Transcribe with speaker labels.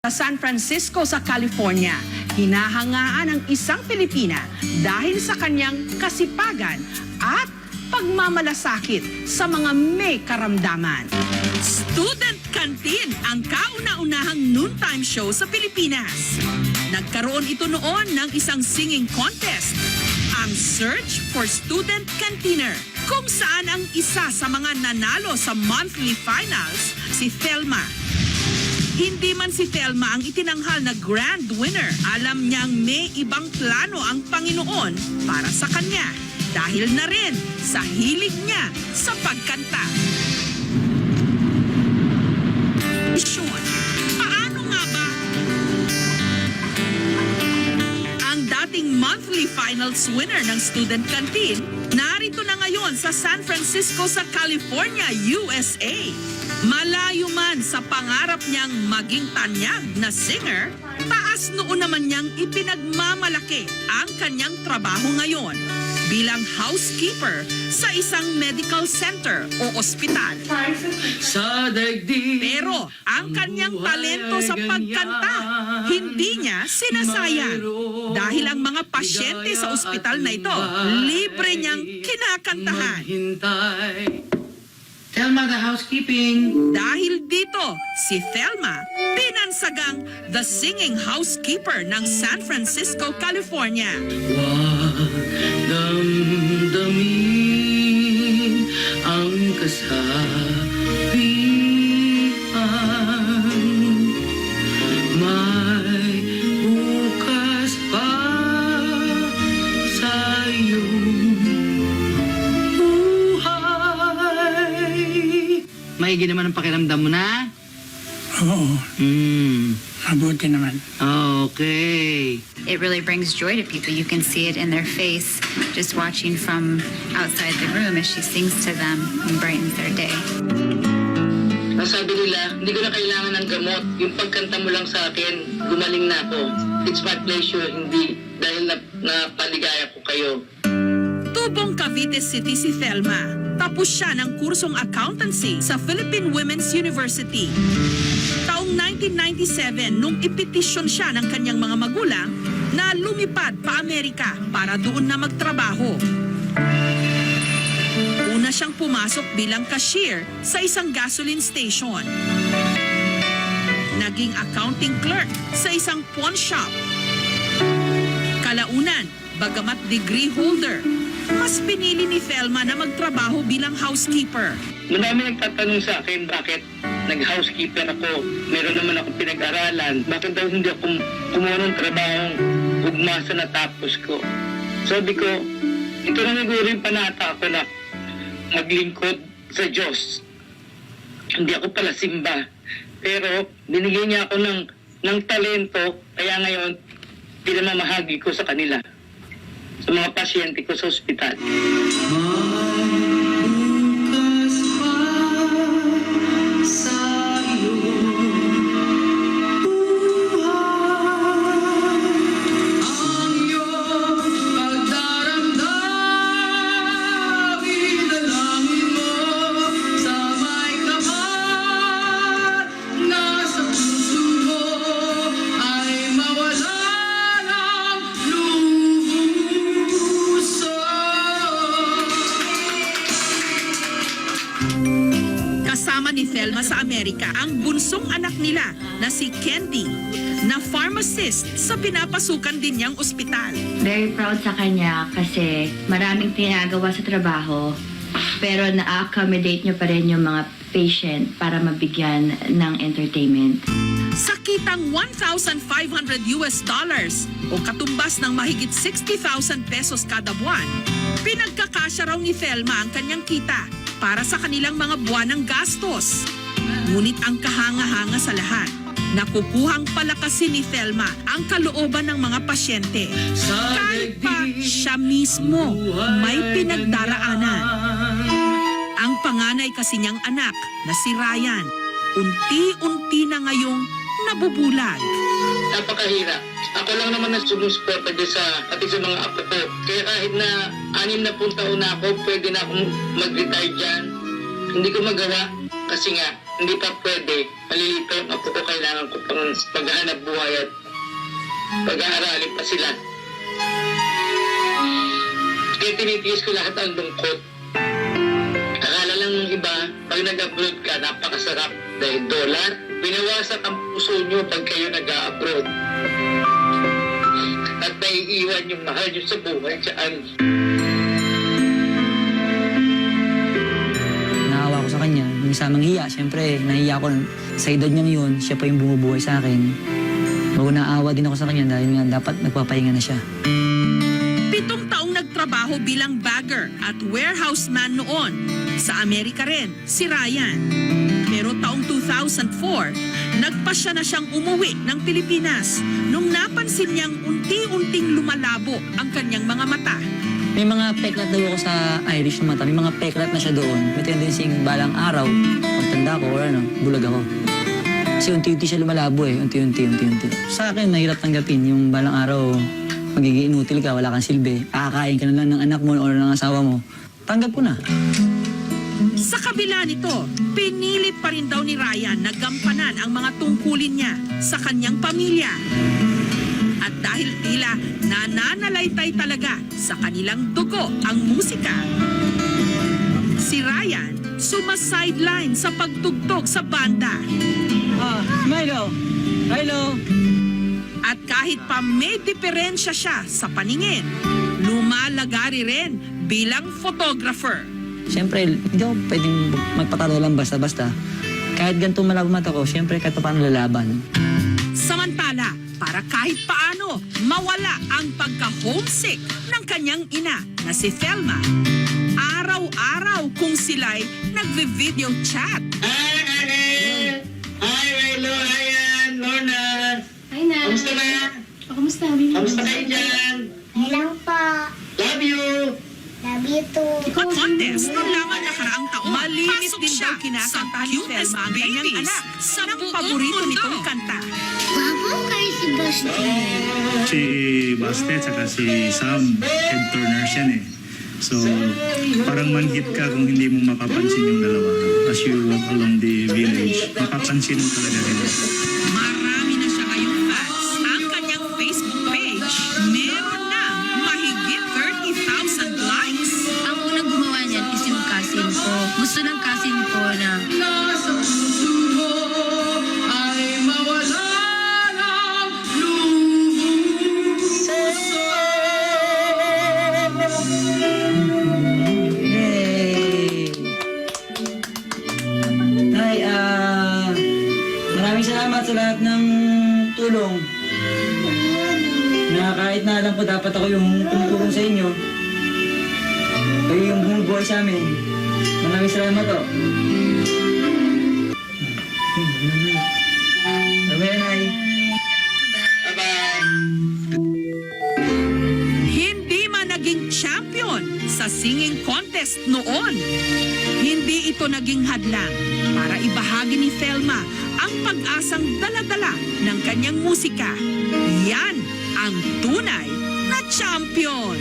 Speaker 1: Sa San Francisco sa California, hinahangaan ang isang Pilipina dahil sa kanyang kasipagan at pagmamalasakit sa mga may karamdaman. Student Canteen ang kauna-unahang noontime show sa Pilipinas. Nagkaroon ito noon ng isang singing contest, ang Search for Student Canteener, kung saan ang isa sa mga nanalo sa monthly finals, si Thelma. Hindi man si Thelma ang itinanghal na grand winner, alam niyang may ibang plano ang Panginoon para sa kanya dahil na rin sa hilig niya sa pagkanta. Sean, paano nga ba? Ang dating monthly finals winner ng Student Canteen, narito na ngayon sa San Francisco sa California, USA. Malayo man sa pangarap niyang maging tanyag na singer, taas noon naman niyang ipinagmamalaki ang kanyang trabaho ngayon bilang housekeeper sa isang medical center o ospital.
Speaker 2: Sa daigdig,
Speaker 1: Pero ang kanyang talento sa pagkanta, hindi niya sinasayang. Dahil ang mga pasyente sa ospital na ito, libre niyang kinakantahan.
Speaker 2: Thelma, the housekeeping.
Speaker 1: Dahil dito, si Thelma, pinansagang the singing housekeeper ng San Francisco, California.
Speaker 2: Wag damdamin ang kasabihan. May bukas pa sa iyong buhay. Maigi naman ang pakiramdam mo na?
Speaker 3: Oo, mabuti naman.
Speaker 2: Okay.
Speaker 4: It really brings joy to people. You can see it in their face just watching from outside the room as she sings to them and brightens their day.
Speaker 5: Sabi nila, hindi ko na kailangan ng gamot. Yung pagkanta mo lang sa akin, gumaling na ako. It's my pleasure, hindi dahil napaligaya ko kayo.
Speaker 1: Tubong Cavite City si Thelma. Tapos siya ng kursong accountancy sa Philippine Women's University. Taong 1997, nung ipetisyon siya ng kanyang mga magulang na lumipad pa Amerika para doon na magtrabaho. Una siyang pumasok bilang cashier sa isang gasoline station. Naging accounting clerk sa isang pawn shop. Kalaunan, bagamat degree holder, mas pinili ni Thelma na magtrabaho bilang housekeeper.
Speaker 5: Marami nagtatanong sa akin bakit nag-housekeeper ako. Meron naman ako pinag-aralan. Bakit daw hindi ako kumuha ng trabahong ugma sa natapos ko? Sabi ko, ito na siguro yung panata ako na maglingkod sa Diyos. Hindi ako pala simba. Pero binigyan niya ako ng talento, kaya ngayon pinamamahagi ko sa kanila. Sa mga pasyente ko sa ospital.
Speaker 1: Kasama ni Thelma sa Amerika ang bunsong anak nila na si Candy, na pharmacist sa pinapasukan din niyang ospital.
Speaker 6: Very proud sa kanya kasi maraming tinagawa sa trabaho pero na-accommodate niyo pa rin yung mga patient para mabigyan ng entertainment.
Speaker 1: Sa kitang $1,500 o katumbas ng mahigit 60,000 pesos kada buwan, pinagkakasya raw ni Thelma ang kanyang kita para sa kanilang mga buwanang gastos. Ngunit ang kahanga-hanga sa lahat, nakukuhang palakasin ni Thelma ang kalooban ng mga pasyente. Kahit pa siya mismo may pinagdaraanan. Ang panganay kasi niyang anak na si Ryan, unti-unti na ngayong nabubulag.
Speaker 5: Napakahirap. Ako lang naman na sumusuporta dyan pati sa mga apo ko. Kaya kahit na 60 taon na ako, pwede na akong mag-retire dyan. Hindi ko magawa kasi nga, hindi pa pwede. Malilito ang apo ko, kailangan ko pang paghahanap buhay at pag-aaralin pa sila. Kaya tinitiis ko lahat ang lungkot. Akala lang ng iba, pag nag-abroad ka, napakasarap dahil dollar. Binawasak ang puso nyo pag kayo nag-abroad. At naiiwan yung mahal nyo sa buhay dyan.
Speaker 7: Naawa ko sa kanya. Yung isa manghiya, siyempre, nahiya ko sa edad niya yun, siya pa yung bumubuhay sa akin. Bago naawa din ako sa kanya dahil nga dapat nagpapahinga na siya.
Speaker 1: 7 taong nagtrabaho bilang bagger at warehouse man noon. Sa Amerika rin, si Ryan. Pero taong 2004, nagpasya na siyang umuwi ng Pilipinas nung napansin niyang unti-unting lumalabo ang kanyang mga mata.
Speaker 7: May mga peklat daw ako sa Irish na mata. May mga peklat na siya doon. May tendency balang araw, pagtanda ko or bulag ako. Kasi unti-unti siya lumalabo unti-unti. Sa akin, nahirap tanggapin yung balang araw, magiging inutil ka, wala kang silbi. Kakain ka na lang ng anak mo o ng asawa mo. Tanggap ko na.
Speaker 1: Sa kabila nito, pinilit pa rin daw ni Ryan na gampanan ang mga tungkulin niya sa kanyang pamilya. At dahil tila nananalaytay talaga sa kanilang dugo ang musika, si Ryan sumasideline sa pagtugtog sa banda.
Speaker 7: Milo!
Speaker 1: At kahit pa may diferensya siya sa paningin, lumalagari rin bilang photographer.
Speaker 7: Siyempre, hindi ako pwedeng magpatalo lang basta-basta. Kahit ganito malabo mata ko, siyempre kahit pa paano lalaban.
Speaker 1: Samantala, para kahit paano mawala ang pagka-homesick ng kanyang ina na si Thelma, araw-araw kung sila'y nagve-video chat.
Speaker 5: Hi, Milo! Ayan, Lorna!
Speaker 4: Hi, na.
Speaker 5: Kamusta na?
Speaker 4: Kamusta?
Speaker 5: Kamusta kayo dyan?
Speaker 8: Hello po.
Speaker 5: Love you!
Speaker 8: Love you too.
Speaker 1: At contest noong lamang nakaraang taon, malinis din daw kinakantahan ni Thelma ang kanyang anak ng paborito nitong kanta.
Speaker 8: Babo kayo si Basti.
Speaker 9: Si Bastet saka si Sam, head turners yan So, parang manhit ka kung hindi mo mapapansin yung dalawa. As you walk along the village, mapapansin mo talaga rin.
Speaker 1: Marami na siya ngayong fans. Ang kanyang Facebook page, meron na mahigit 30,000 likes.
Speaker 10: Ang unang gumawa niyan is yung cousin ko. Gusto ng cousin ko na
Speaker 7: Yay! Nay, maraming salamat sa lahat ng tulong. Na kahit na alam ko dapat ako yung tumutulong sa inyo. Kayo yung bumubuhay sa amin. Maraming salamat po. Bye-bye, Nay.
Speaker 5: Bye-bye!
Speaker 1: Hindi man naging champion sa singing contest noon, hindi ito naging hadlang para ibahagi ni Thelma ang pag-asang dala-dala ng kanyang musika. Yan ang tunay na champion.